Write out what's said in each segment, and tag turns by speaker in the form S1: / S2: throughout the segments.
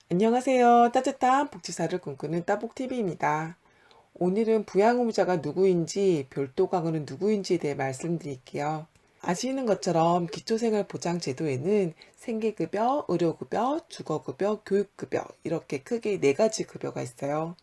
S1: 안녕하세요. 따뜻한 복지사를 꿈꾸는 따복TV입니다. 오늘은 부양의무자가 누구인지, 별도강은은 누구인지에 대해 말씀드릴게요. 아시는 것처럼 기초생활보장제도에는 생계급여, 의료급여, 주거급여, 교육급여 이렇게 크게 네 가지 급여가 있어요.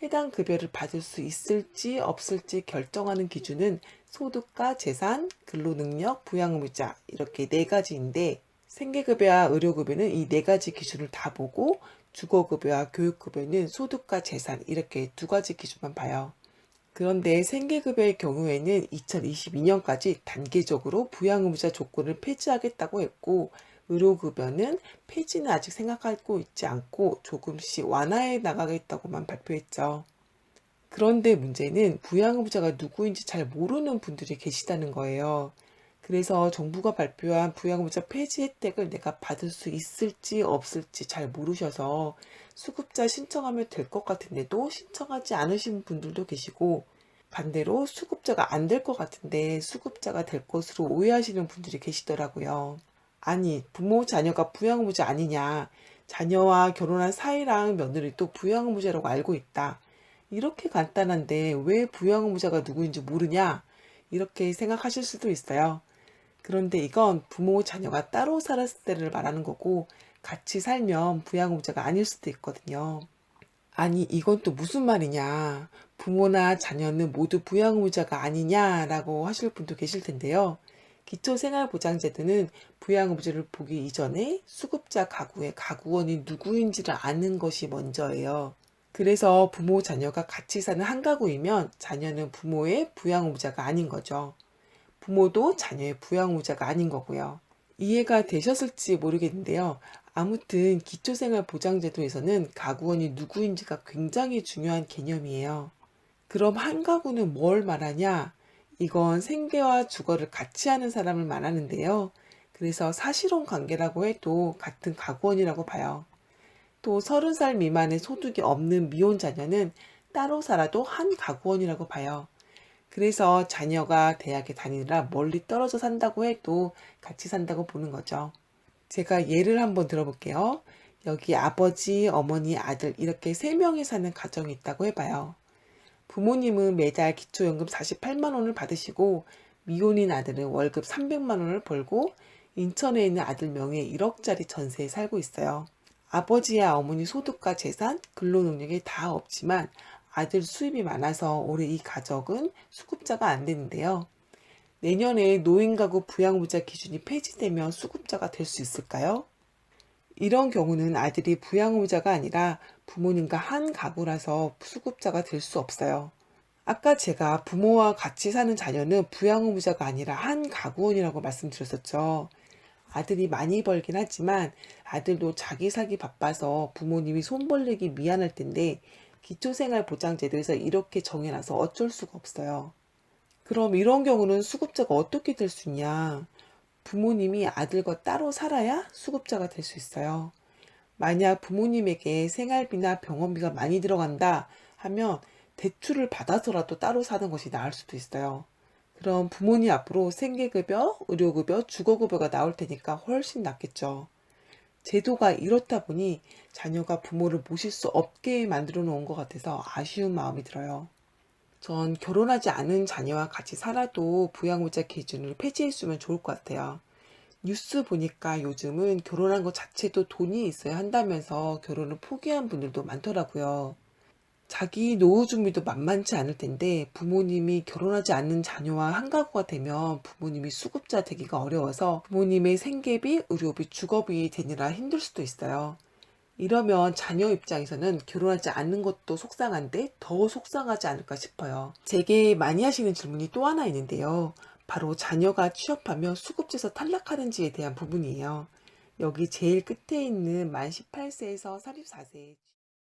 S1: 해당 급여를 받을 수 있을지 없을지 결정하는 기준은 소득과 재산, 근로능력, 부양의무자 이렇게 네 가지인데 생계급여와 의료급여는 이 네 가지 기준을 다 보고 주거급여와 교육급여는 소득과 재산 이렇게 두 가지 기준만 봐요. 그런데 생계급여의 경우에는 2022년까지 단계적으로 부양의무자 조건을 폐지하겠다고 했고 의료급여는 폐지는 아직 생각하고 있지 않고 조금씩 완화해 나가겠다고만 발표했죠. 그런데 문제는 부양의무자가 누구인지 잘 모르는 분들이 계시다는 거예요. 그래서 정부가 발표한 부양의무자 폐지 혜택을 내가 받을 수 있을지 없을지 잘 모르셔서 수급자 신청하면 될 것 같은데도 신청하지 않으신 분들도 계시고 반대로 수급자가 안 될 것 같은데 수급자가 될 것으로 오해하시는 분들이 계시더라고요. 아니, 부모 자녀가 부양의무자 아니냐? 자녀와 결혼한 사이랑 며느리도 부양의무자라고 알고 있다. 이렇게 간단한데 왜 부양의무자가 누구인지 모르냐? 이렇게 생각하실 수도 있어요. 그런데 이건 부모 자녀가 따로 살았을 때를 말하는 거고 같이 살면 부양의무자가 아닐 수도 있거든요. 아니, 이건 또 무슨 말이냐? 부모나 자녀는 모두 부양의무자가 아니냐라고 하실 분도 계실 텐데요. 기초생활보장제도는 부양의무자를 보기 이전에 수급자 가구의 가구원이 누구인지를 아는 것이 먼저예요. 그래서 부모 자녀가 같이 사는 한 가구이면 자녀는 부모의 부양의무자가 아닌 거죠. 부모도 자녀의 부양의무자가 아닌 거고요. 이해가 되셨을지 모르겠는데요. 아무튼 기초생활보장제도에서는 가구원이 누구인지가 굉장히 중요한 개념이에요. 그럼 한 가구는 뭘 말하냐? 이건 생계와 주거를 같이 하는 사람을 말하는데요. 그래서 사실혼 관계라고 해도 같은 가구원이라고 봐요. 또 30살 미만의 소득이 없는 미혼 자녀는 따로 살아도 한 가구원이라고 봐요. 그래서 자녀가 대학에 다니느라 멀리 떨어져 산다고 해도 같이 산다고 보는 거죠. 제가 예를 한번 들어볼게요. 여기 아버지, 어머니, 아들 이렇게 세 명이 사는 가정이 있다고 해봐요. 부모님은 매달 기초연금 48만 원을 받으시고 미혼인 아들은 월급 300만 원을 벌고 인천에 있는 아들 명의의 1억짜리 전세에 살고 있어요. 아버지와 어머니 소득과 재산, 근로능력이 다 없지만 아들 수입이 많아서 올해 이 가족은 수급자가 안 되는데요. 내년에 노인가구 부양의무자 기준이 폐지되면 수급자가 될 수 있을까요? 이런 경우는 아들이 부양의무자가 아니라 부모님과 한 가구라서 수급자가 될 수 없어요. 아까 제가 부모와 같이 사는 자녀는 부양의무자가 아니라 한 가구원이라고 말씀드렸었죠. 아들이 많이 벌긴 하지만 아들도 자기 살기 바빠서 부모님이 손 벌리기 미안할 텐데 기초생활보장제도에서 이렇게 정해놔서 어쩔 수가 없어요. 그럼 이런 경우는 수급자가 어떻게 될 수 있냐? 부모님이 아들과 따로 살아야 수급자가 될 수 있어요. 만약 부모님에게 생활비나 병원비가 많이 들어간다 하면 대출을 받아서라도 따로 사는 것이 나을 수도 있어요. 그럼 부모님 앞으로 생계급여, 의료급여, 주거급여가 나올 테니까 훨씬 낫겠죠. 제도가 이렇다 보니 자녀가 부모를 모실 수 없게 만들어 놓은 것 같아서 아쉬운 마음이 들어요. 전 결혼하지 않은 자녀와 같이 살아도 부양의무자 기준을 폐지했으면 좋을 것 같아요. 뉴스 보니까 요즘은 결혼한 것 자체도 돈이 있어야 한다면서 결혼을 포기한 분들도 많더라고요. 자기 노후 준비도 만만치 않을 텐데 부모님이 결혼하지 않는 자녀와 한 가구가 되면 부모님이 수급자 되기가 어려워서 부모님의 생계비, 의료비, 주거비 되느라 힘들 수도 있어요. 이러면 자녀 입장에서는 결혼하지 않는 것도 속상한데 더 속상하지 않을까 싶어요. 제게 많이 하시는 질문이 또 하나 있는데요. 바로 자녀가 취업하면 수급제에서 탈락하는지에 대한 부분이에요. 여기 제일 끝에 있는 만 18세에서 34세